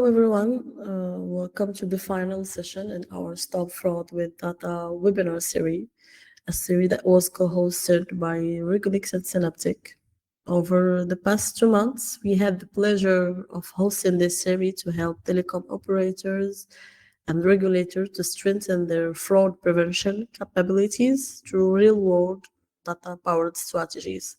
Hello, everyone. Welcome to the final session in our Stop Fraud with Data webinar series, a series that was co-hosted by Regulix and Synaptic. Over the past 2 months, we had the pleasure of hosting this series to help telecom operators and regulators to strengthen their fraud prevention capabilities through real-world data-powered strategies.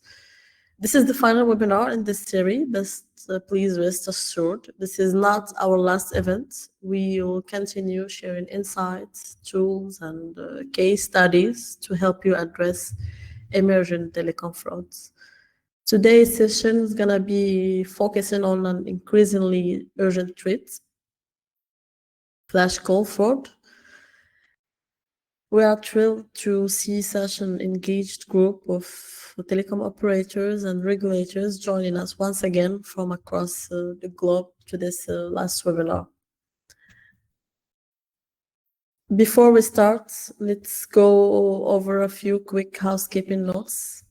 This is the final webinar in this series, but please rest assured, this is not our last event. We will continue sharing insights, tools, and case studies to help you address emerging telecom frauds. Today's session is going to be focusing on an increasingly urgent threat, flash call fraud. We are thrilled to see such an engaged group of telecom operators and regulators joining us once again from across the globe to this last webinar. Before we start, let's go over a few quick housekeeping notes.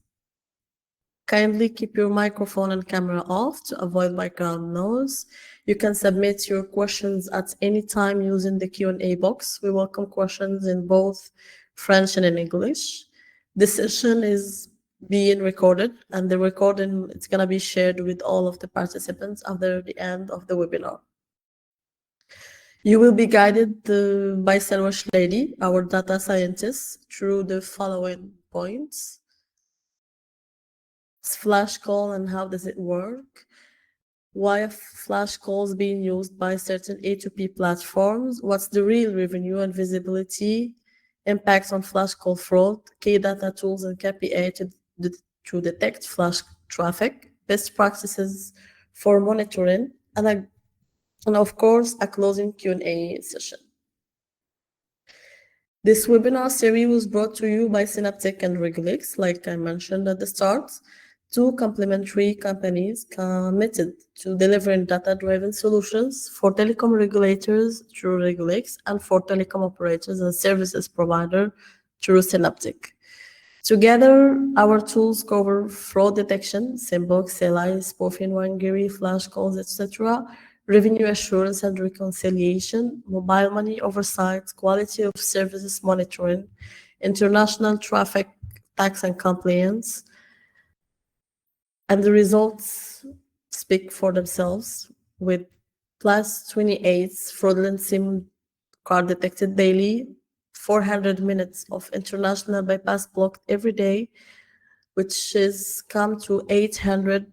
Kindly keep your microphone and camera off to avoid background noise. You can submit your questions at any time using the Q&A box. We welcome questions in both French and in English. This session is being recorded, and the recording is going to be shared with all of the participants after the end of the webinar. You will be guided by Selwa Shlady, our data scientist, through the following points. Flash call and how does it work? Why are flash calls being used by certain A2P platforms? What's the real revenue and visibility? Impacts on flash call fraud, key data tools and KPI to detect flash traffic, best practices for monitoring, and of course, a closing Q&A session. This webinar series was brought to you by Synaptic and Regulix, like I mentioned at the start. Two complementary companies committed to delivering data-driven solutions for telecom regulators through Regulix and for telecom operators and services provider through Synaptic. Together, our tools cover fraud detection, sandbox, CLI, spoofing, wangiri, flash calls, etc., revenue assurance and reconciliation, mobile money oversight, quality of services monitoring, international traffic, tax and compliance. And the results speak for themselves, with plus 28 fraudulent SIM card detected daily, 400 minutes of international bypass blocked every day, which is come to 800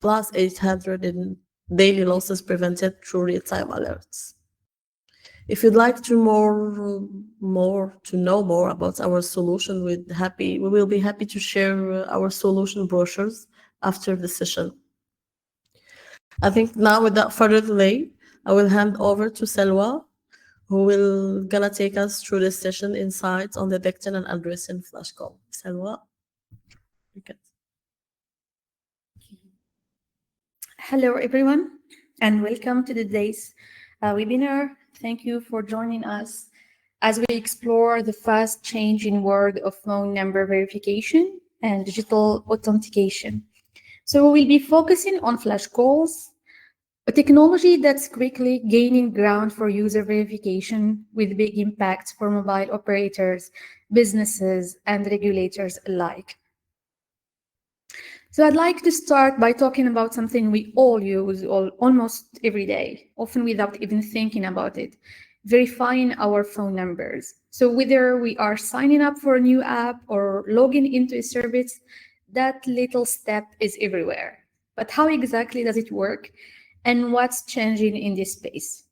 plus 800 in daily losses prevented through real-time alerts. If you'd like to know more about our solution, we will be happy to share our solution brochures after the session. I think now, without further delay, I will hand over to Selwa, who will gonna take us through this session insights on detecting and addressing flash call. Selwa, you can. Hello, everyone, and welcome to today's webinar. Thank you for joining us as we explore the fast-changing world of phone number verification and digital authentication. So we'll be focusing on flash calls, a technology that's quickly gaining ground for user verification with big impacts for mobile operators, businesses, and regulators alike. So I'd like to start by talking about something we all use almost every day, often without even thinking about it, verifying our phone numbers. So whether we are signing up for a new app or logging into a service, that little step is everywhere. But how exactly does it work, and what's changing in this space?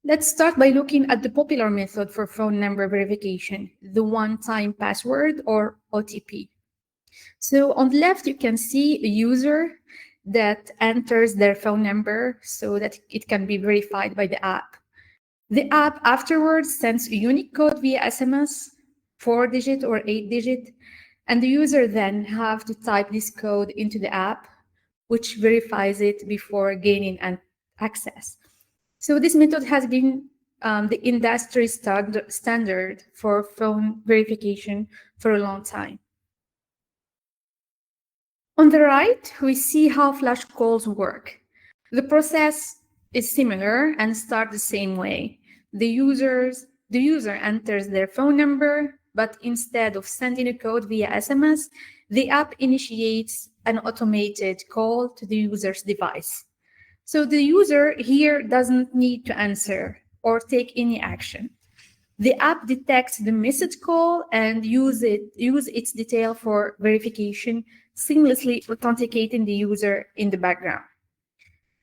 Let's start by looking at the popular method for phone number verification, the one-time password or OTP. So on the left, you can see a user that enters their phone number so that it can be verified by the app. The app afterwards sends a unique code via SMS, 4-digit or 8-digit, and the user then have to type this code into the app, which verifies it before gaining an access. So this method has been the industry standard for phone verification for a long time. On the right, we see how flash calls work. The process is similar and start the same way. The user enters their phone number, but instead of sending a code via SMS, the app initiates an automated call to the user's device. So the user here doesn't need to answer or take any action. The app detects the missed call and use its detail for verification, seamlessly authenticating the user in the background.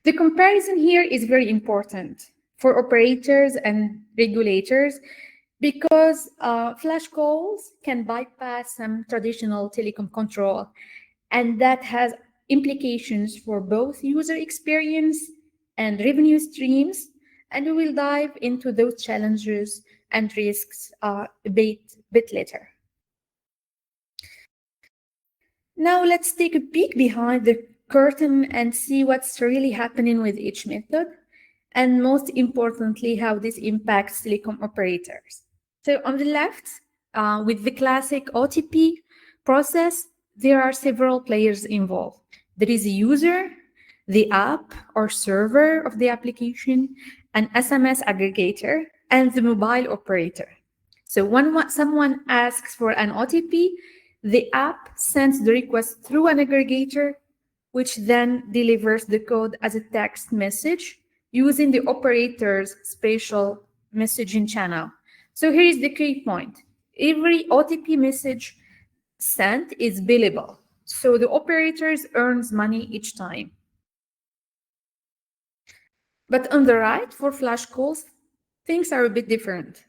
The comparison here is very important for operators and regulators because flash calls can bypass some traditional telecom control, and that has implications for both user experience and revenue streams. And we will dive into those challenges and risks a bit later. Now let's take a peek behind the curtain and see what's really happening with each method, and most importantly, how this impacts telecom operators. So on the left, with the classic OTP process, there are several players involved. There is a user, the app or server of the application, an SMS aggregator, and the mobile operator. So when someone asks for an OTP, the app sends the request through an aggregator, which then delivers the code as a text message using the operator's spatial messaging channel. So here is the key point. Every OTP message sent is billable. So the operators earns money each time. But on the right, for flash calls, things are a bit different.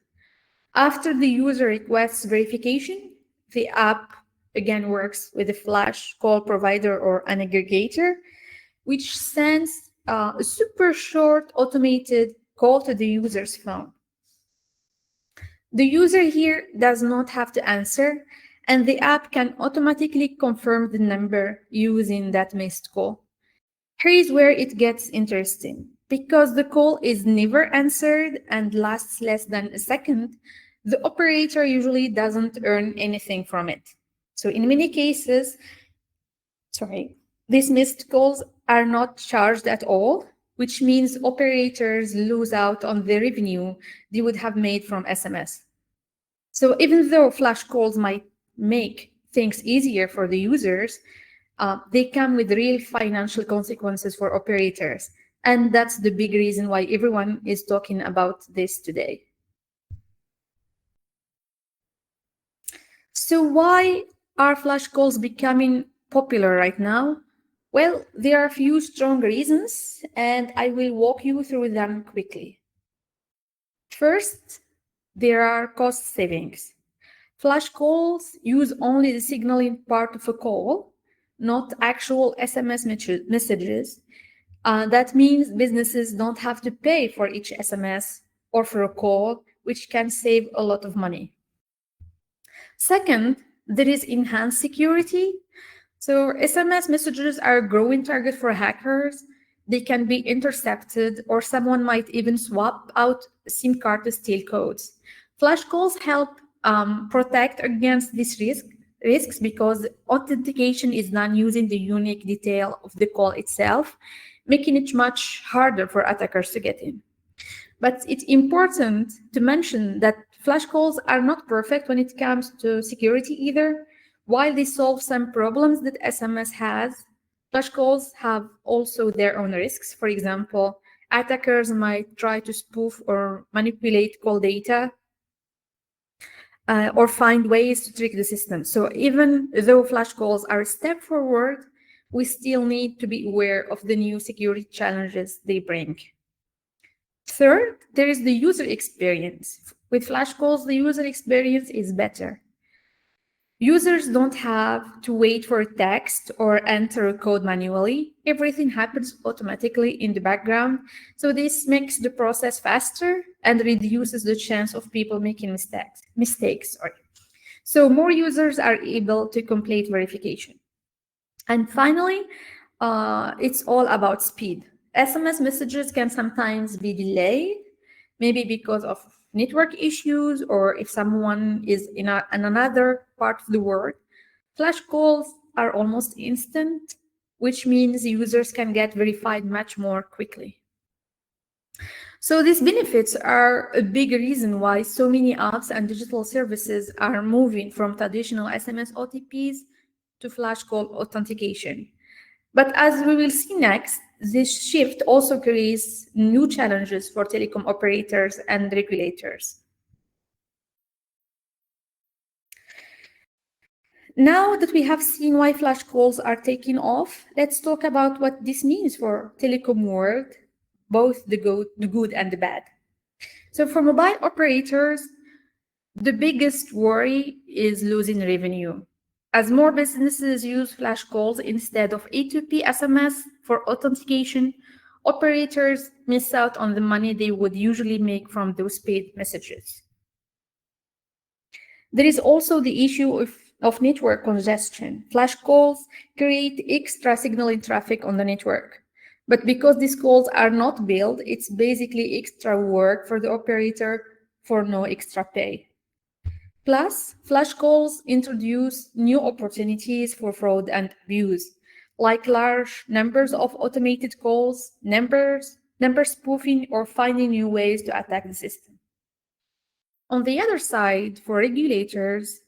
After the user requests verification, the app again works with a flash call provider or an aggregator, which sends a super short automated call to the user's phone. The user here does not have to answer, and the app can automatically confirm the number using that missed call. Here is where it gets interesting. Because the call is never answered and lasts less than a second, the operator usually doesn't earn anything from it. So in many cases, these missed calls are not charged at all, which means operators lose out on the revenue they would have made from SMS. So even though flash calls might make things easier for the users, they come with real financial consequences for operators. And that's the big reason why everyone is talking about this today. So why are flash calls becoming popular right now? Well, there are a few strong reasons, and I will walk you through them quickly. First, there are cost savings. Flash calls use only the signaling part of a call, not actual SMS messages. That means businesses don't have to pay for each SMS or for a call, which can save a lot of money. Second, there is enhanced security. So SMS messages are a growing target for hackers. They can be intercepted, or someone might even swap out a SIM card to steal codes. Flash calls help protect against these risks because authentication is done using the unique detail of the call itself, making it much harder for attackers to get in. But it's important to mention that flash calls are not perfect when it comes to security either. While they solve some problems that SMS has, flash calls have also their own risks. For example, attackers might try to spoof or manipulate call data or find ways to trick the system. So even though flash calls are a step forward, we still need to be aware of the new security challenges they bring. Third, there is the user experience. With flash calls, the user experience is better. Users don't have to wait for a text or enter a code manually. Everything happens automatically in the background. So this makes the process faster and reduces the chance of people making mistakes. So more users are able to complete verification. And finally, it's all about speed. SMS messages can sometimes be delayed, maybe because of network issues or if someone is in another part of the world. Flash calls are almost instant, which means users can get verified much more quickly. So these benefits are a big reason why so many apps and digital services are moving from traditional SMS OTPs to flash call authentication. But as we will see next, this shift also creates new challenges for telecom operators and regulators. Now that we have seen why flash calls are taking off, let's talk about what this means for telecom world, both the good and the bad. So for mobile operators, the biggest worry is losing revenue. As more businesses use flash calls instead of A2P SMS for authentication, operators miss out on the money they would usually make from those paid messages. There is also the issue of network congestion. Flash calls create extra signaling traffic on the network. But because these calls are not billed, it's basically extra work for the operator for no extra pay. Plus, flash calls introduce new opportunities for fraud and abuse, like large numbers of automated calls, number spoofing, or finding new ways to attack the system. On the other side, for regulators,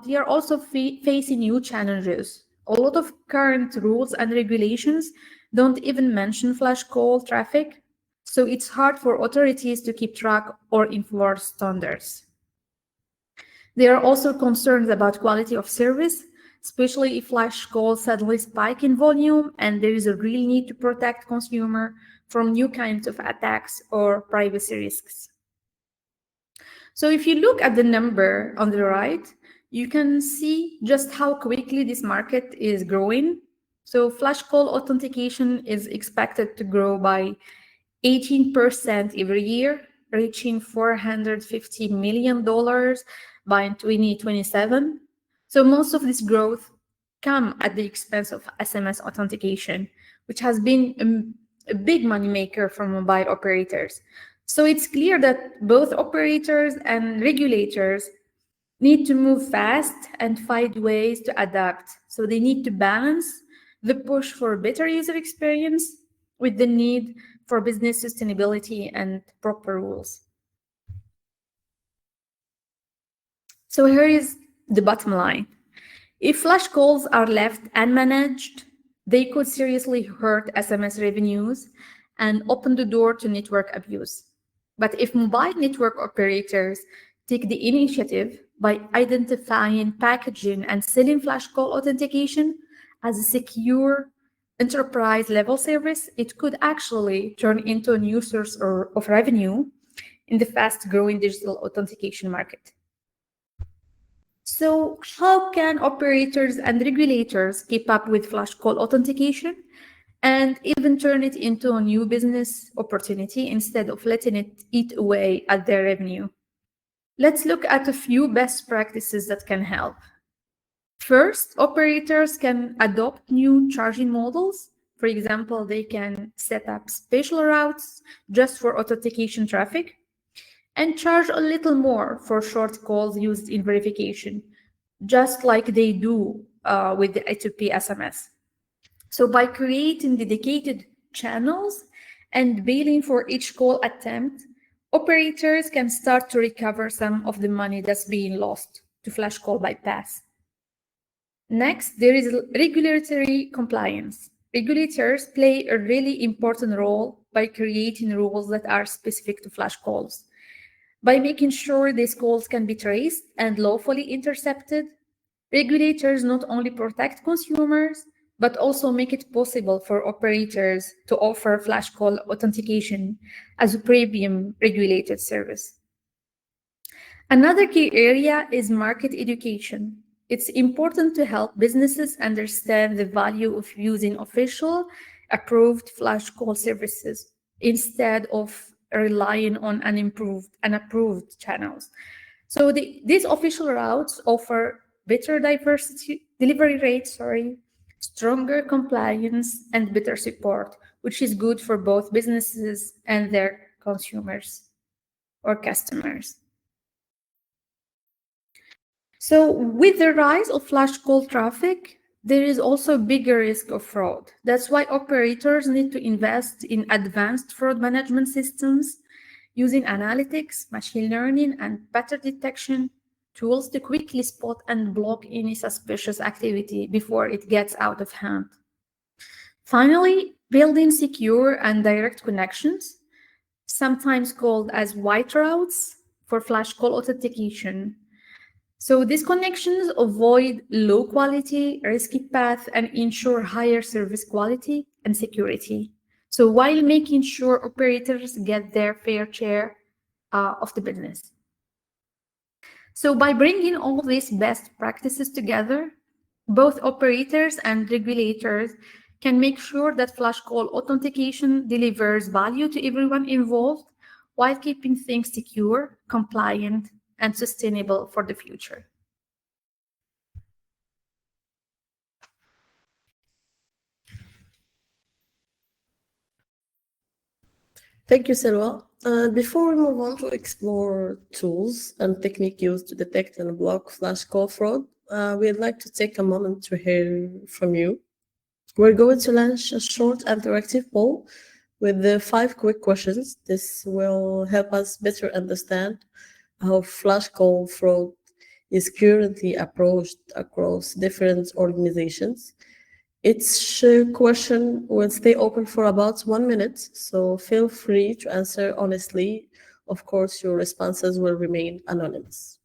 they are also facing new challenges. A lot of current rules and regulations don't even mention flash call traffic, so it's hard for authorities to keep track or enforce standards. There are also concerns about quality of service, especially if flash calls suddenly spike in volume and there is a real need to protect consumer from new kinds of attacks or privacy risks. So if you look at the number on the right, you can see just how quickly this market is growing. So flash call authentication is expected to grow by 18% every year, reaching $450 million by 2027. So most of this growth come at the expense of SMS authentication, which has been a big moneymaker for mobile operators. So it's clear that both operators and regulators need to move fast and find ways to adapt. So they need to balance the push for better user experience with the need for business sustainability and proper rules. So here is the bottom line. If flash calls are left unmanaged, they could seriously hurt SMS revenues and open the door to network abuse. But if mobile network operators take the initiative by identifying, packaging, and selling flash call authentication as a secure enterprise level service, it could actually turn into a new source of revenue in the fast growing digital authentication market. So, how can operators and regulators keep up with flash call authentication and even turn it into a new business opportunity instead of letting it eat away at their revenue? Let's look at a few best practices that can help. First, operators can adopt new charging models. For example, they can set up special routes just for authentication traffic and charge a little more for short calls used in verification, just like they do with the A2P SMS. So by creating dedicated channels and billing for each call attempt, operators can start to recover some of the money that's being lost to flash call bypass. Next, there is regulatory compliance. Regulators play a really important role by creating rules that are specific to flash calls. By making sure these calls can be traced and lawfully intercepted, regulators not only protect consumers, but also make it possible for operators to offer flash call authentication as a premium regulated service. Another key area is market education. It's important to help businesses understand the value of using official, approved flash call services instead of relying on unapproved channels. So these official routes offer better delivery rates, stronger compliance, and better support, which is good for both businesses and their consumers or customers. So with the rise of flash call traffic, there is also bigger risk of fraud. That's why operators need to invest in advanced fraud management systems using analytics, machine learning, and pattern detection tools to quickly spot and block any suspicious activity before it gets out of hand. Finally, building secure and direct connections, sometimes called as white routes for flash call authentication. So these connections avoid low quality, risky paths and ensure higher service quality and security. So while making sure operators get their fair share of the business. So by bringing all these best practices together, both operators and regulators can make sure that flash call authentication delivers value to everyone involved while keeping things secure, compliant, and sustainable for the future. Thank you, Selwa. Before we move on to explore tools and technique used to detect and block flash call fraud, we'd like to take a moment to hear from you. We're going to launch a short interactive poll with the 5 quick questions. This will help us better understand how flash call fraud is currently approached across different organizations. Each question will stay open for about 1 minute, so feel free to answer honestly. Of course, your responses will remain anonymous.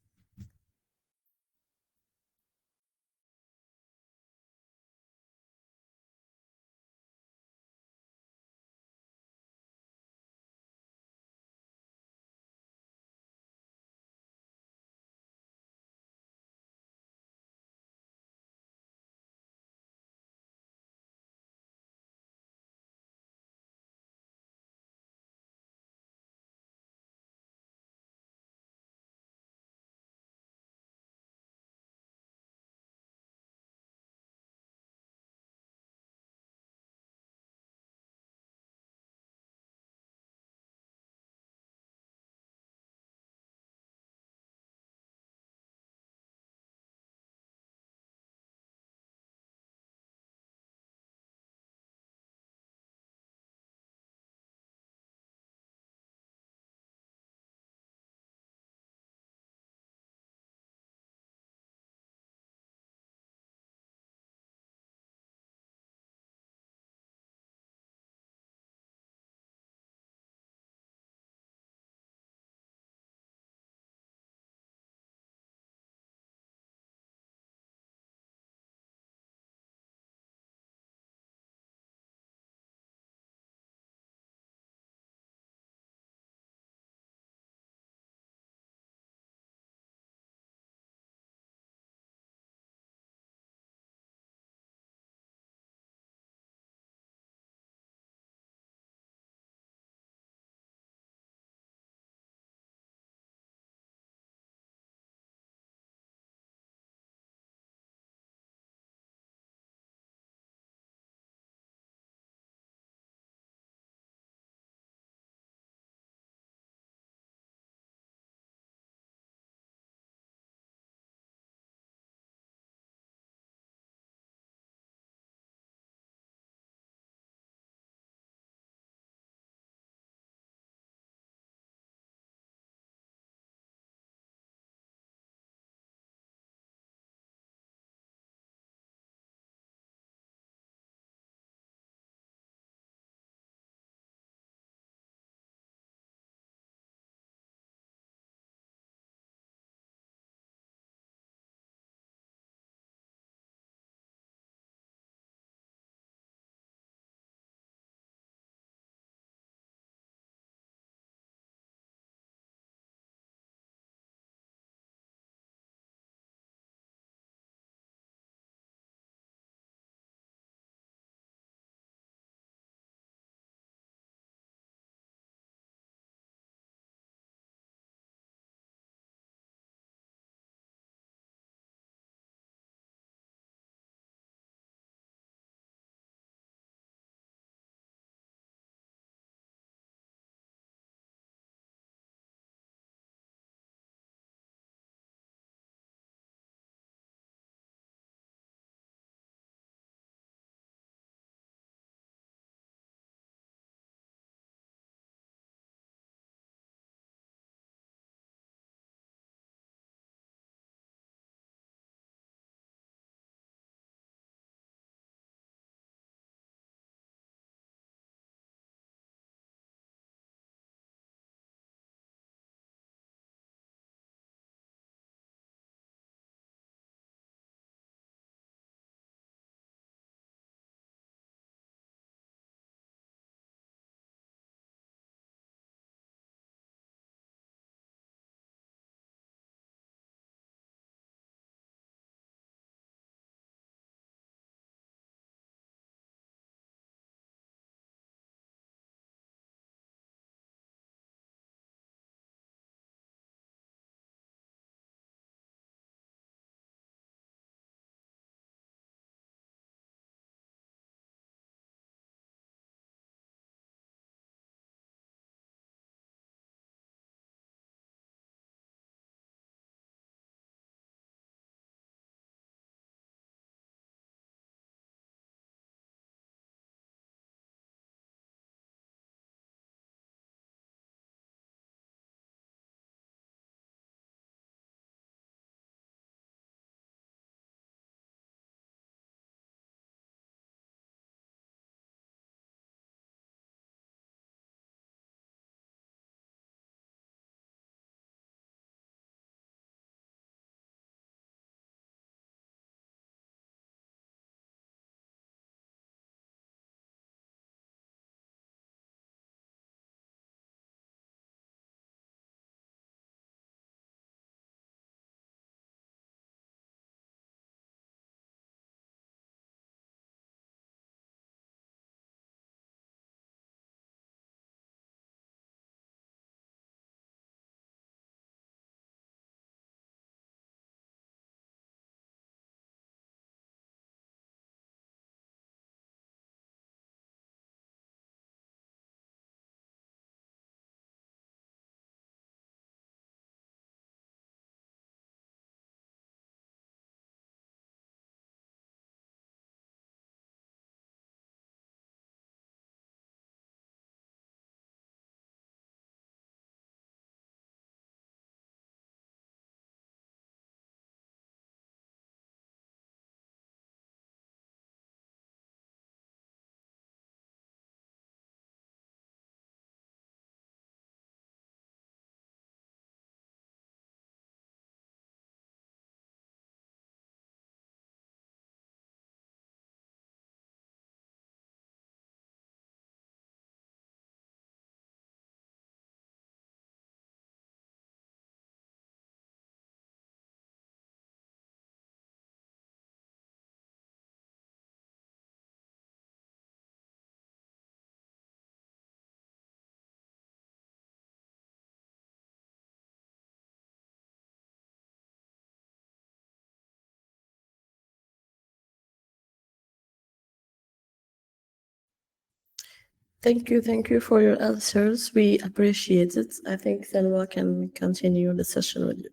Thank you for your answers. We appreciate it. I think Selwa can continue the session with you.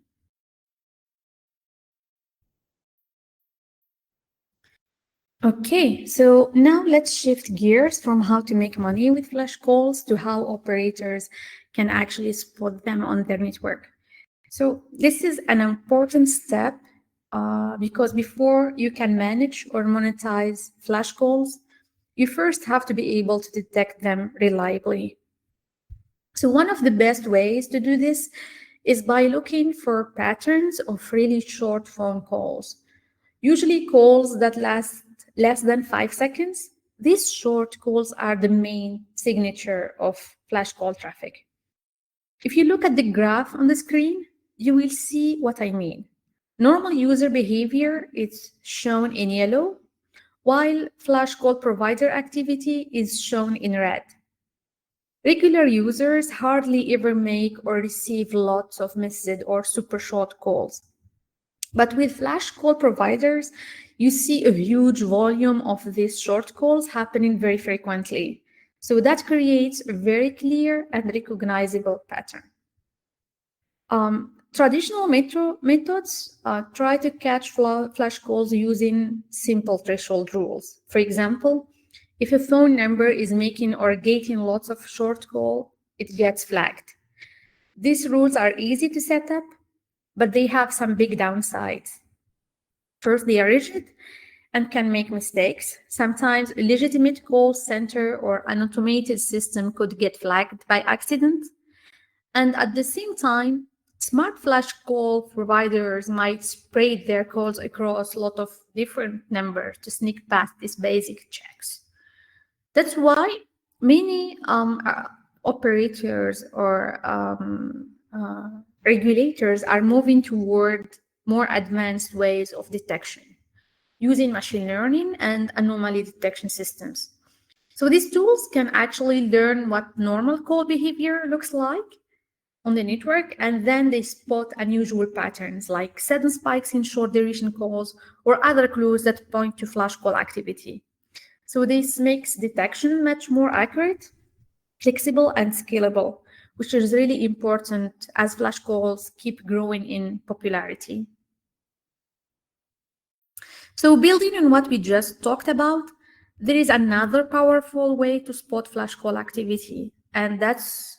Okay, so now let's shift gears from how to make money with flash calls to how operators can actually spot them on their network. So this is an important step because before you can manage or monetize flash calls, you first have to be able to detect them reliably. So one of the best ways to do this is by looking for patterns of really short phone calls, usually calls that last less than 5 seconds. These short calls are the main signature of flash call traffic. If you look at the graph on the screen, you will see what I mean. Normal user behavior is shown in yellow, while flash call provider activity is shown in red. Regular users hardly ever make or receive lots of missed or super short calls. But with flash call providers, you see a huge volume of these short calls happening very frequently. So that creates a very clear and recognizable pattern. Traditional methods try to catch flash calls using simple threshold rules. For example, if a phone number is making or getting lots of short call, it gets flagged. These rules are easy to set up, but they have some big downsides. First, they are rigid and can make mistakes. Sometimes a legitimate call center or an automated system could get flagged by accident. And at the same time, smart flash call providers might spread their calls across a lot of different numbers to sneak past these basic checks. That's why many operators or regulators are moving toward more advanced ways of detection using machine learning and anomaly detection systems. So these tools can actually learn what normal call behavior looks like on the network, and then they spot unusual patterns like sudden spikes in short duration calls or other clues that point to flash call activity. So this makes detection much more accurate, flexible, and scalable, which is really important as flash calls keep growing in popularity. So building on what we just talked about, there is another powerful way to spot flash call activity, and that's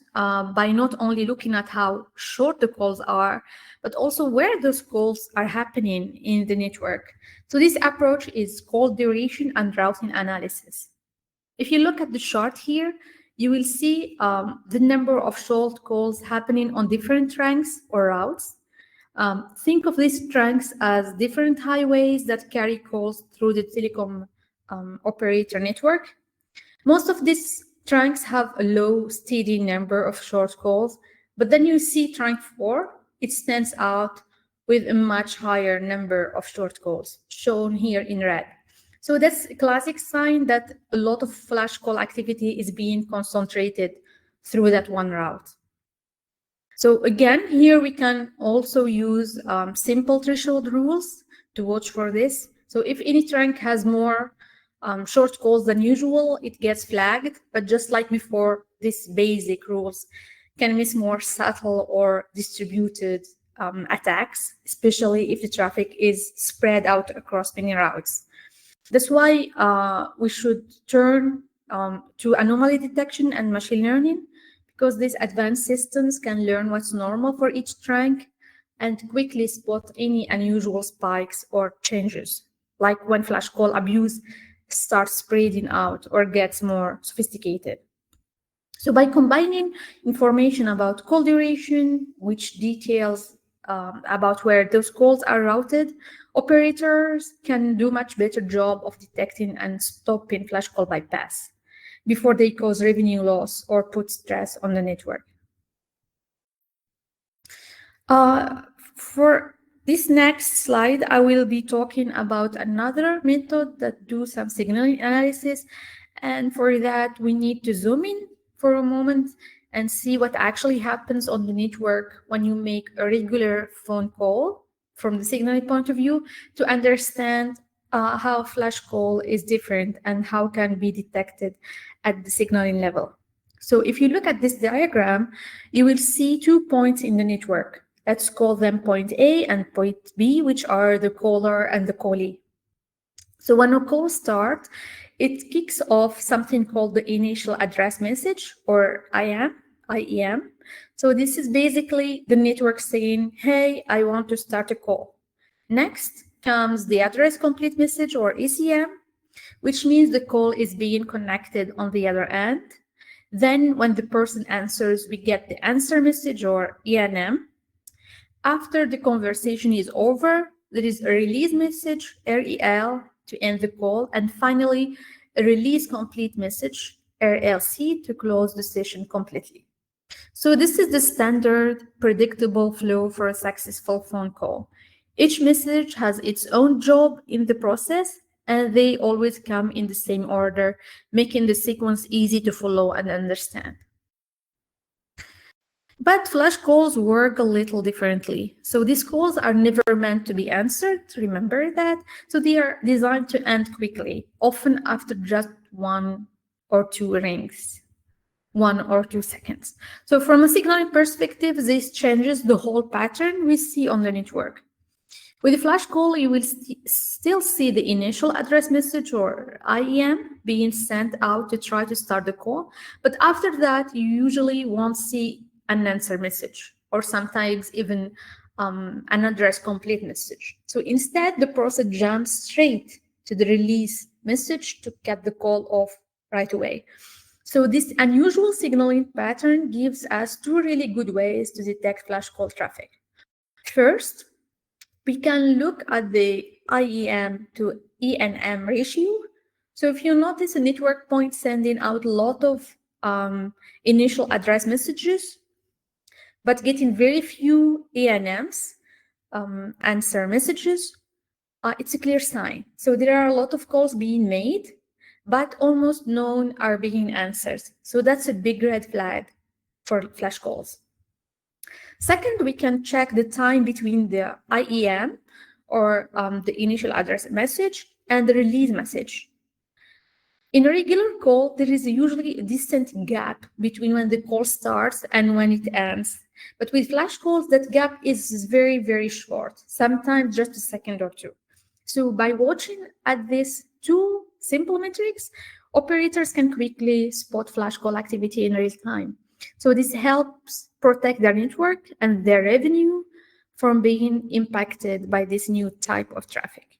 by not only looking at how short the calls are, but also where those calls are happening in the network. So this approach is called duration and routing analysis. If you look at the chart here, you will see the number of short calls happening on different ranks or routes. Think of these trunks as different highways that carry calls through the telecom operator network. Most of these trunks have a low, steady number of short calls, but then you see trunk 4, it stands out with a much higher number of short calls, shown here in red. So that's a classic sign that a lot of flash call activity is being concentrated through that one route. So again, here we can also use simple threshold rules to watch for this. So if any trunk has more short calls than usual, it gets flagged. But just like before, these basic rules can miss more subtle or distributed attacks, especially if the traffic is spread out across many routes. That's why we should turn to anomaly detection and machine learning, because these advanced systems can learn what's normal for each trunk and quickly spot any unusual spikes or changes, like when flash call abuse starts spreading out or gets more sophisticated. So by combining information about call duration, which details about where those calls are routed, operators can do much better job of detecting and stopping flash call bypass before they cause revenue loss or put stress on the network. For this next slide, I will be talking about another method that do some signal analysis. And for that, we need to zoom in for a moment and see what actually happens on the network when you make a regular phone call from the signal point of view to understand how flash call is different and how can be detected at the signaling level. So if you look at this diagram, you will see 2 points in the network. Let's call them point A and point B, which are the caller and the callee. So when a call starts, it kicks off something called the initial address message, or IEM. So this is basically the network saying, hey, I want to start a call. Next comes the address complete message, or ACM, which means the call is being connected on the other end. Then when the person answers, we get the answer message, or ENM. After the conversation is over, there is a release message, REL, to end the call, and finally, a release complete message, RLC, to close the session completely. So this is the standard, predictable flow for a successful phone call. Each message has its own job in the process, and they always come in the same order, making the sequence easy to follow and understand. But flash calls work a little differently. So these calls are never meant to be answered, remember that? So they are designed to end quickly, often after just 1 or 2 rings, 1 or 2 seconds. So from a signaling perspective, this changes the whole pattern we see on the network. With a flash call, you will still see the initial address message, or IEM, being sent out to try to start the call. But after that, you usually won't see an answer message, or sometimes even an address complete message. So instead, the process jumps straight to the release message to cut the call off right away. So this unusual signaling pattern gives us 2 really good ways to detect flash call traffic. First, we can look at the IEM to ENM ratio. So if you notice a network point sending out a lot of initial address messages, but getting very few ENMs, answer messages, it's a clear sign. So there are a lot of calls being made, but almost none are being answered. So that's a big red flag for flash calls. Second, we can check the time between the IEM, or the initial address message, and the release message. In a regular call, there is usually a distant gap between when the call starts and when it ends. But with flash calls, that gap is very, very short, sometimes just a second or 2. So by watching at these 2 simple metrics, operators can quickly spot flash call activity in real time. So this helps protect their network and their revenue from being impacted by this new type of traffic.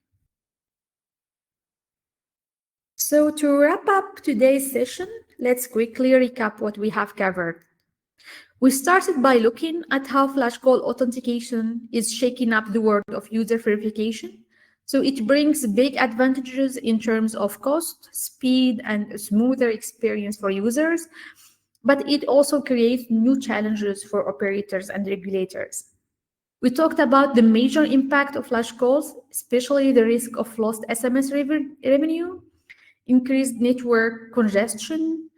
So to wrap up today's session, let's quickly recap what we have covered. We started by looking at how flash call authentication is shaking up the world of user verification. So it brings big advantages in terms of cost, speed, and a smoother experience for users, but it also creates new challenges for operators and regulators. We talked about the major impact of flash calls, especially the risk of lost SMS revenue, increased network congestion,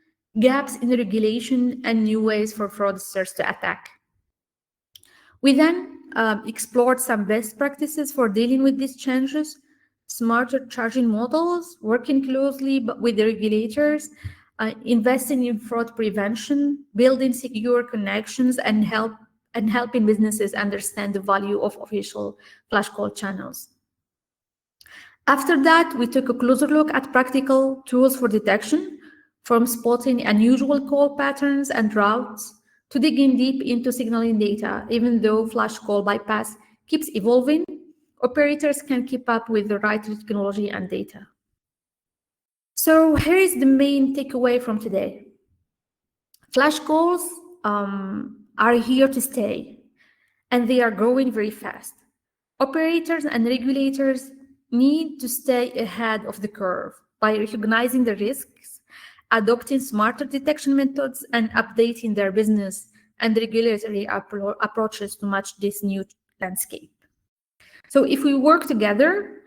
gaps in regulation, and new ways for fraudsters to attack. We then explored some best practices for dealing with these changes, smarter charging models, working closely with the regulators, investing in fraud prevention, building secure connections, and helping businesses understand the value of official flash call channels. After that, we took a closer look at practical tools for detection, from spotting unusual call patterns and routes to digging deep into signaling data. Even though flash call bypass keeps evolving, operators can keep up with the right technology and data. So here is the main takeaway from today. Flash calls are here to stay, and they are growing very fast. Operators and regulators need to stay ahead of the curve by recognizing the risks, adopting smarter detection methods, and updating their business and regulatory approaches to match this new landscape. So if we work together,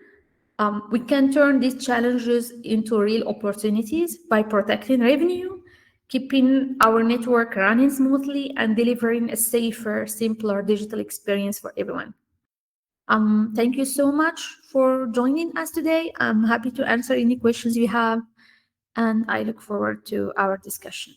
we can turn these challenges into real opportunities by protecting revenue, keeping our network running smoothly, and delivering a safer, simpler digital experience for everyone. Thank you so much for joining us today. I'm happy to answer any questions you have, and I look forward to our discussion.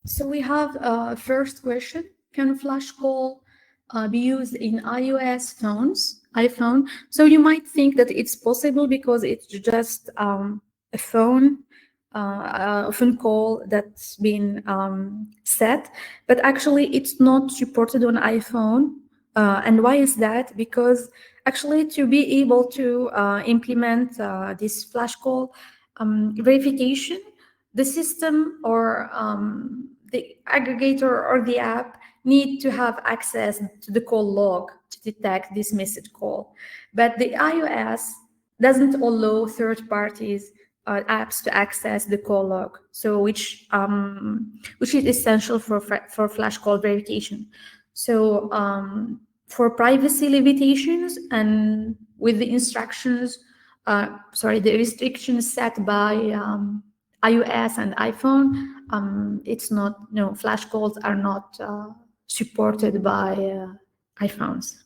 So we have a first question. Can flash call be used in iOS phones, iPhone? So you might think that it's possible because it's just a phone call that's been set, but actually it's not supported on iPhone. And why is that? Because actually to be able to implement this flash call verification, the system or the aggregator or the app need to have access to the call log to detect this missed call. But the iOS doesn't allow third parties apps to access the call log, so which is essential for flash call verification. So for privacy limitations and with the instructions, the restrictions set by iOS and iPhone, it's not, flash calls are not supported by iPhones.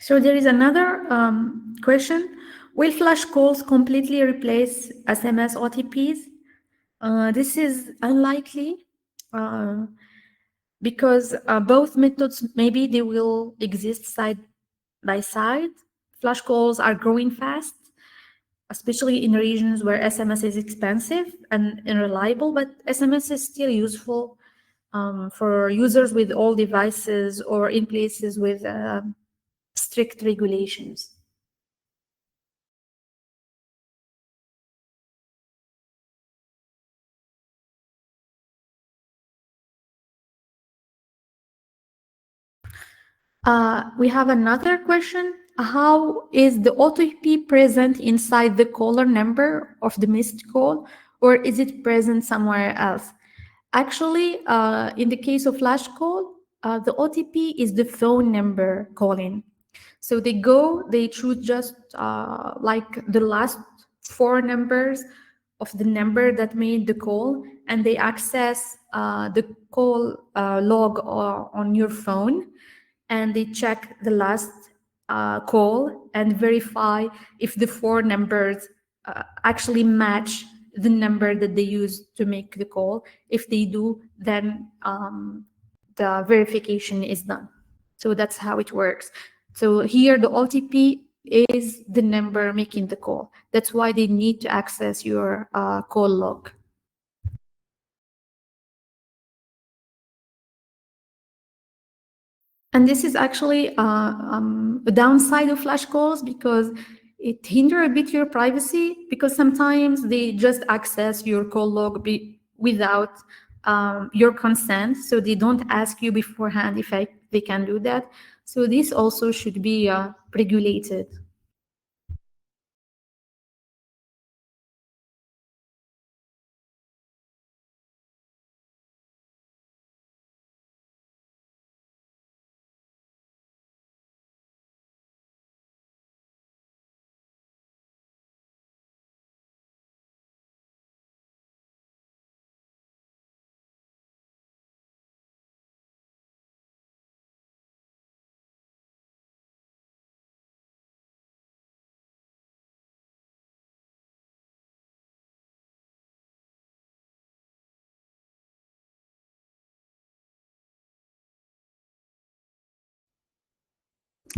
So there is another question. Will flash calls completely replace SMS OTPs? This is unlikely because both methods, maybe they will exist side by side. Flash calls are growing fast, especially in regions where SMS is expensive and unreliable, but SMS is still useful for users with all devices or in places with strict regulations. We have another question. How is the OTP present inside the caller number of the missed call, or is it present somewhere else? Actually, in the case of flash call, the OTP is the phone number calling. So they choose just like the last four numbers of the number that made the call, and they access the call log on your phone, and they check the last call and verify if the four numbers actually match the number that they used to make the call. If they do, then the verification is done. So that's how it works. So here the OTP is the number making the call. That's why they need to access your call log. And this is actually a downside of flash calls because it hinders a bit your privacy, because sometimes they just access your call log without your consent. So they don't ask you beforehand if they can do that. So this also should be regulated.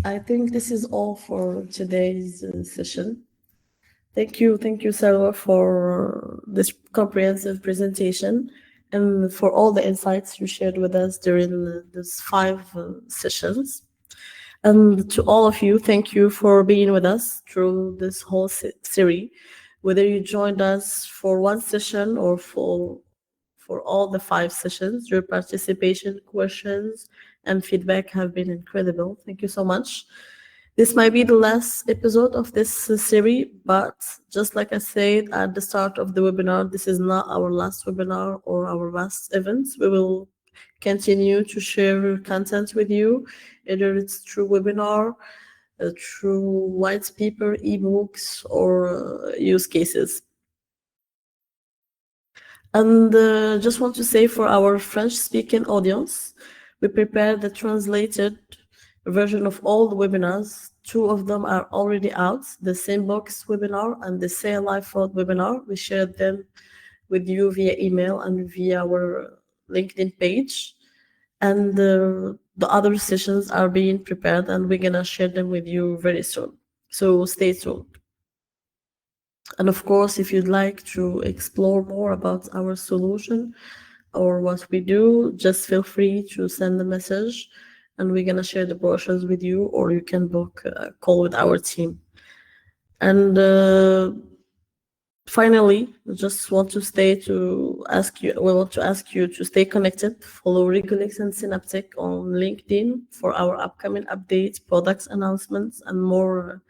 I think this is all for today's session. Thank you, Sarah, for this comprehensive presentation and for all the insights you shared with us during these five sessions. And to all of you, thank you for being with us through this whole series. Whether you joined us for one session or for all the five sessions, your participation, questions, and feedback have been incredible. Thank you so much. This might be the last episode of this series, but just like I said at the start of the webinar, this is not our last webinar or our last event. We will continue to share content with you, either it's through webinar, through white paper, ebooks, or use cases. And just want to say for our French-speaking audience, we prepared the translated version of all the webinars. Two of them are already out, the Sandbox webinar and the Say Live Fraud webinar. We shared them with you via email and via our LinkedIn page. And the other sessions are being prepared and we're going to share them with you very soon. So stay tuned. And of course, if you'd like to explore more about our solution or what we do, just feel free to send a message and we're going to share the brochures with you, or you can book a call with our team. And finally, we want to ask you to stay connected, follow Regulix and Synaptic on LinkedIn for our upcoming updates, products announcements, and more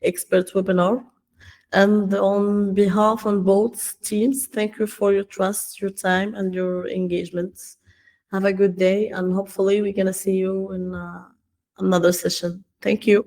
expert webinar. And on behalf of both teams, thank you for your trust, your time, and your engagements. Have a good day, and hopefully we're gonna see you in another session. Thank you.